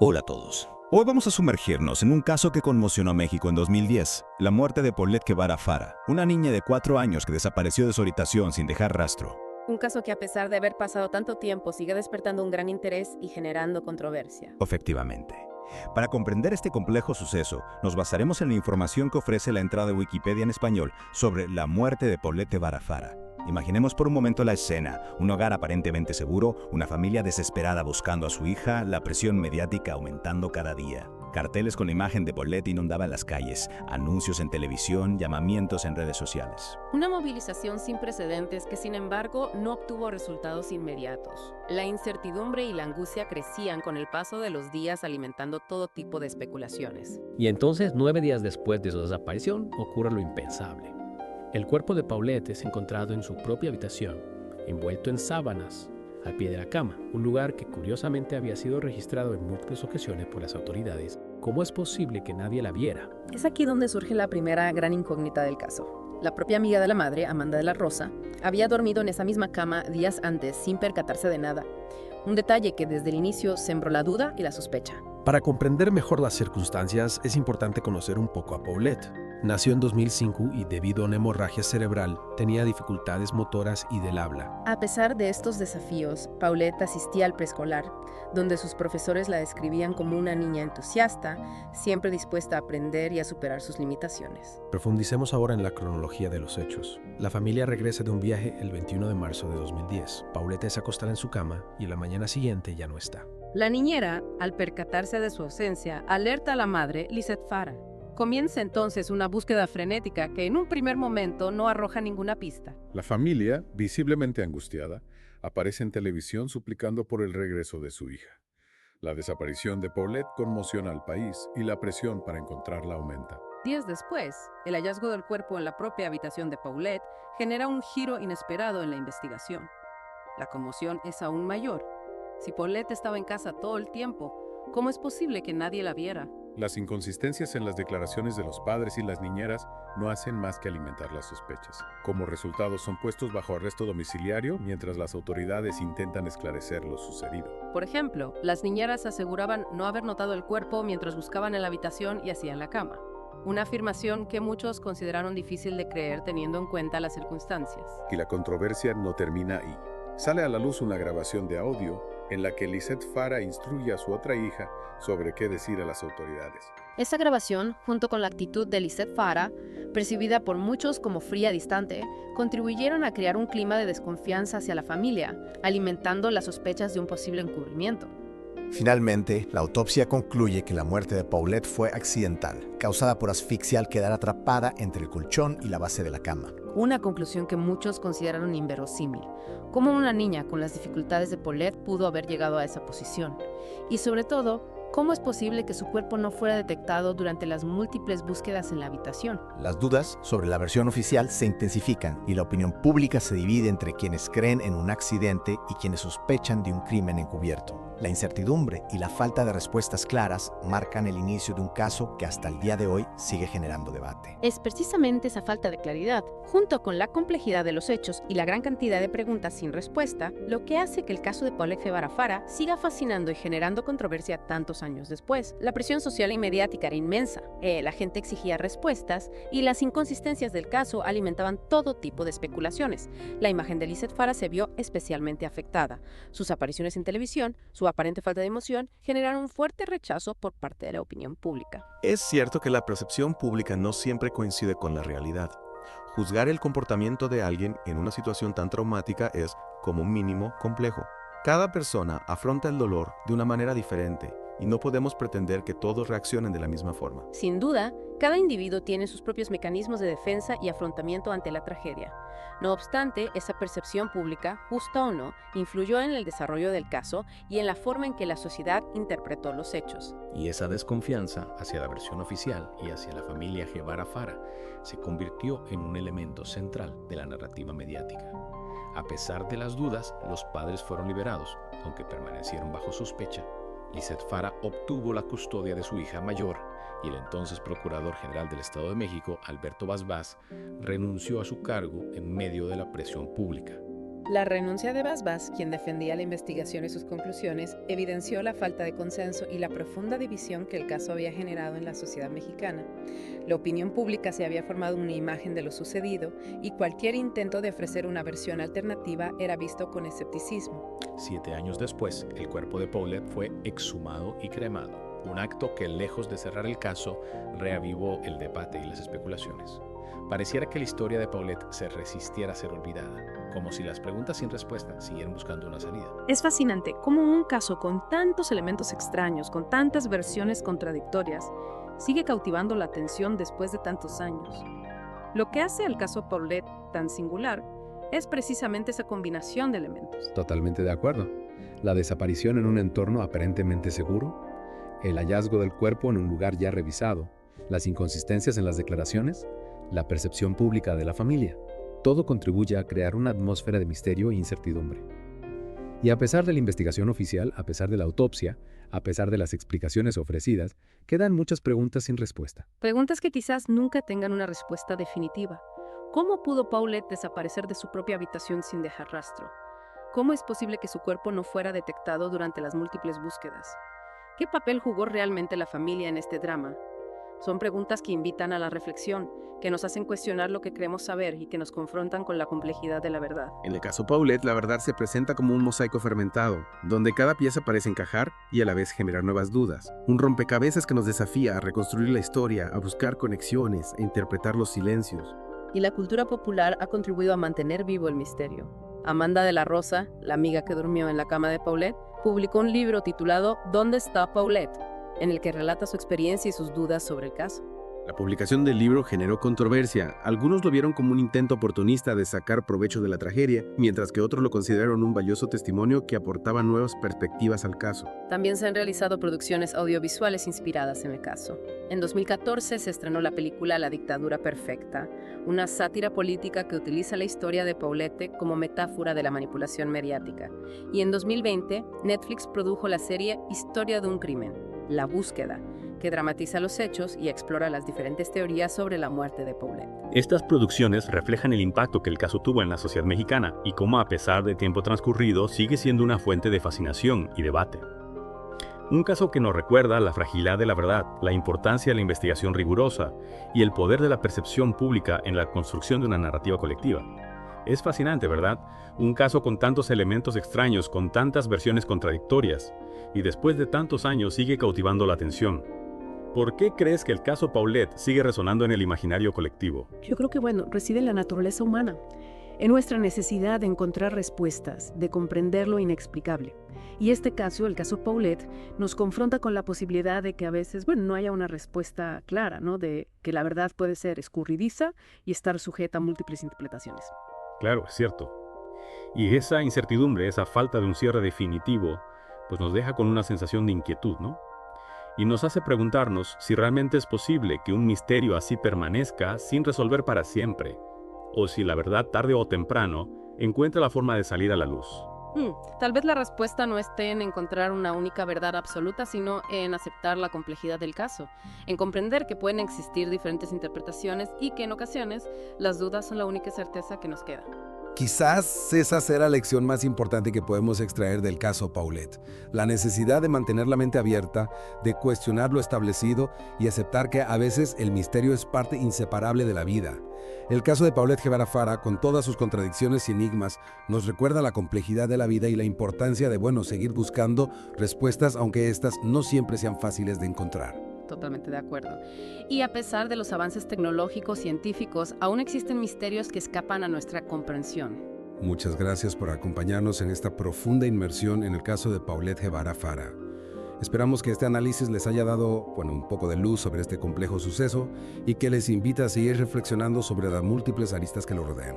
Hola a todos. Hoy vamos a sumergirnos en un caso que conmocionó a México en 2010, la muerte de Paulette Guevara Fara, una niña de 4 años que desapareció de su habitación sin dejar rastro. Un caso que a pesar de haber pasado tanto tiempo sigue despertando un gran interés y generando controversia. Efectivamente. Para comprender este complejo suceso, nos basaremos en la información que ofrece la entrada de Wikipedia en español sobre la muerte de Paulette Guevara Fara. Imaginemos por un momento la escena, un hogar aparentemente seguro, una familia desesperada buscando a su hija, la presión mediática aumentando cada día. Carteles con la imagen de Paulette inundaban las calles, anuncios en televisión, llamamientos en redes sociales. Una movilización sin precedentes que, sin embargo, no obtuvo resultados inmediatos. La incertidumbre y la angustia crecían con el paso de los días, alimentando todo tipo de especulaciones. Y entonces, 9 días después de su desaparición, ocurre lo impensable. El cuerpo de Paulette es encontrado en su propia habitación, envuelto en sábanas, al pie de la cama, un lugar que curiosamente había sido registrado en múltiples ocasiones por las autoridades. ¿Cómo es posible que nadie la viera? Es aquí donde surge la primera gran incógnita del caso. La propia amiga de la madre, Amanda de la Rosa, había dormido en esa misma cama días antes sin percatarse de nada. Un detalle que desde el inicio sembró la duda y la sospecha. Para comprender mejor las circunstancias, es importante conocer un poco a Paulette. Nació en 2005 y debido a una hemorragia cerebral, tenía dificultades motoras y del habla. A pesar de estos desafíos, Paulette asistía al preescolar, donde sus profesores la describían como una niña entusiasta, siempre dispuesta a aprender y a superar sus limitaciones. Profundicemos ahora en la cronología de los hechos. La familia regresa de un viaje el 21 de marzo de 2010. Paulette se acostará en su cama y la mañana siguiente ya no está. La niñera, al percatarse de su ausencia, alerta a la madre, Lizeth Fara. Comienza entonces una búsqueda frenética que en un primer momento no arroja ninguna pista. La familia, visiblemente angustiada, aparece en televisión suplicando por el regreso de su hija. La desaparición de Paulette conmociona al país y la presión para encontrarla aumenta. Días después, el hallazgo del cuerpo en la propia habitación de Paulette genera un giro inesperado en la investigación. La conmoción es aún mayor. Si Paulette estaba en casa todo el tiempo, ¿cómo es posible que nadie la viera? Las inconsistencias en las declaraciones de los padres y las niñeras no hacen más que alimentar las sospechas. Como resultado, son puestos bajo arresto domiciliario mientras las autoridades intentan esclarecer lo sucedido. Por ejemplo, las niñeras aseguraban no haber notado el cuerpo mientras buscaban en la habitación y hacían la cama. Una afirmación que muchos consideraron difícil de creer teniendo en cuenta las circunstancias. Y la controversia no termina ahí. Sale a la luz una grabación de audio en la que Lizeth Fara instruye a su otra hija sobre qué decir a las autoridades. Esa grabación, junto con la actitud de Lizeth Fara, percibida por muchos como fría y distante, contribuyeron a crear un clima de desconfianza hacia la familia, alimentando las sospechas de un posible encubrimiento. Finalmente, la autopsia concluye que la muerte de Paulette fue accidental, causada por asfixia al quedar atrapada entre el colchón y la base de la cama. Una conclusión que muchos consideraron inverosímil. ¿Cómo una niña con las dificultades de Paulette pudo haber llegado a esa posición? Y sobre todo, ¿cómo es posible que su cuerpo no fuera detectado durante las múltiples búsquedas en la habitación? Las dudas sobre la versión oficial se intensifican y la opinión pública se divide entre quienes creen en un accidente y quienes sospechan de un crimen encubierto. La incertidumbre y la falta de respuestas claras marcan el inicio de un caso que hasta el día de hoy sigue generando debate. Es precisamente esa falta de claridad, junto con la complejidad de los hechos y la gran cantidad de preguntas sin respuesta, lo que hace que el caso de Paulette Guevara Fara siga fascinando y generando controversia tantos años después. La presión social y mediática era inmensa, la gente exigía respuestas y las inconsistencias del caso alimentaban todo tipo de especulaciones. La imagen de Lizeth Fara se vio especialmente afectada. Sus apariciones en televisión, su aparente falta de emoción, generaron un fuerte rechazo por parte de la opinión pública. Es cierto que la percepción pública no siempre coincide con la realidad. Juzgar el comportamiento de alguien en una situación tan traumática es, como mínimo, complejo. Cada persona afronta el dolor de una manera diferente y no podemos pretender que todos reaccionen de la misma forma. Sin duda, cada individuo tiene sus propios mecanismos de defensa y afrontamiento ante la tragedia. No obstante, esa percepción pública, justa o no, influyó en el desarrollo del caso y en la forma en que la sociedad interpretó los hechos. Y esa desconfianza hacia la versión oficial y hacia la familia Guevara Fara se convirtió en un elemento central de la narrativa mediática. A pesar de las dudas, los padres fueron liberados, aunque permanecieron bajo sospecha. Lizeth Fara obtuvo la custodia de su hija mayor y el entonces Procurador General del Estado de México, Alberto Basbás, renunció a su cargo en medio de la presión pública. La renuncia de Bas, quien defendía la investigación y sus conclusiones, evidenció la falta de consenso y la profunda división que el caso había generado en la sociedad mexicana. La opinión pública se había formado una imagen de lo sucedido y cualquier intento de ofrecer una versión alternativa era visto con escepticismo. 7 años después, el cuerpo de Paulette fue exhumado y cremado, un acto que, lejos de cerrar el caso, reavivó el debate y las especulaciones. Pareciera que la historia de Paulette se resistiera a ser olvidada, como si las preguntas sin respuesta siguieran buscando una salida. Es fascinante cómo un caso con tantos elementos extraños, con tantas versiones contradictorias, sigue cautivando la atención después de tantos años. Lo que hace al caso Paulette tan singular es precisamente esa combinación de elementos. Totalmente de acuerdo. La desaparición en un entorno aparentemente seguro, el hallazgo del cuerpo en un lugar ya revisado, las inconsistencias en las declaraciones, la percepción pública de la familia. Todo contribuye a crear una atmósfera de misterio e incertidumbre. Y a pesar de la investigación oficial, a pesar de la autopsia, a pesar de las explicaciones ofrecidas, quedan muchas preguntas sin respuesta. Preguntas que quizás nunca tengan una respuesta definitiva. ¿Cómo pudo Paulette desaparecer de su propia habitación sin dejar rastro? ¿Cómo es posible que su cuerpo no fuera detectado durante las múltiples búsquedas? ¿Qué papel jugó realmente la familia en este drama? Son preguntas que invitan a la reflexión, que nos hacen cuestionar lo que creemos saber y que nos confrontan con la complejidad de la verdad. En el caso Paulette, la verdad se presenta como un mosaico fermentado, donde cada pieza parece encajar y a la vez generar nuevas dudas. Un rompecabezas que nos desafía a reconstruir la historia, a buscar conexiones e interpretar los silencios. Y la cultura popular ha contribuido a mantener vivo el misterio. Amanda de la Rosa, la amiga que durmió en la cama de Paulette, publicó un libro titulado ¿Dónde está Paulette?, en el que relata su experiencia y sus dudas sobre el caso. La publicación del libro generó controversia. Algunos lo vieron como un intento oportunista de sacar provecho de la tragedia, mientras que otros lo consideraron un valioso testimonio que aportaba nuevas perspectivas al caso. También se han realizado producciones audiovisuales inspiradas en el caso. En 2014 se estrenó la película La dictadura perfecta, una sátira política que utiliza la historia de Paulette como metáfora de la manipulación mediática. Y en 2020, Netflix produjo la serie Historia de un crimen, La búsqueda, que dramatiza los hechos y explora las diferentes teorías sobre la muerte de Paulette. Estas producciones reflejan el impacto que el caso tuvo en la sociedad mexicana y cómo, a pesar de tiempo transcurrido, sigue siendo una fuente de fascinación y debate. Un caso que nos recuerda la fragilidad de la verdad, la importancia de la investigación rigurosa y el poder de la percepción pública en la construcción de una narrativa colectiva. Es fascinante, ¿verdad? Un caso con tantos elementos extraños, con tantas versiones contradictorias, y después de tantos años sigue cautivando la atención. ¿Por qué crees que el caso Paulette sigue resonando en el imaginario colectivo? Yo creo que, reside en la naturaleza humana, en nuestra necesidad de encontrar respuestas, de comprender lo inexplicable. Y este caso, el caso Paulette, nos confronta con la posibilidad de que a veces, no haya una respuesta clara, ¿no? De que la verdad puede ser escurridiza y estar sujeta a múltiples interpretaciones. Claro, es cierto. Y esa incertidumbre, esa falta de un cierre definitivo, pues nos deja con una sensación de inquietud, ¿no? Y nos hace preguntarnos si realmente es posible que un misterio así permanezca sin resolver para siempre, o si la verdad tarde o temprano encuentra la forma de salir a la luz. Tal vez la respuesta no esté en encontrar una única verdad absoluta, sino en aceptar la complejidad del caso, en comprender que pueden existir diferentes interpretaciones y que en ocasiones las dudas son la única certeza que nos queda. Quizás esa sea la lección más importante que podemos extraer del caso Paulette. La necesidad de mantener la mente abierta, de cuestionar lo establecido y aceptar que a veces el misterio es parte inseparable de la vida. El caso de Paulette Guevara Fara, con todas sus contradicciones y enigmas, nos recuerda la complejidad de la vida y la importancia de, seguir buscando respuestas, aunque estas no siempre sean fáciles de encontrar. Totalmente de acuerdo. Y a pesar de los avances tecnológicos, científicos, aún existen misterios que escapan a nuestra comprensión. Muchas gracias por acompañarnos en esta profunda inmersión en el caso de Paulette Guevara Fara. Esperamos que este análisis les haya dado, un poco de luz sobre este complejo suceso y que les invita a seguir reflexionando sobre las múltiples aristas que lo rodean.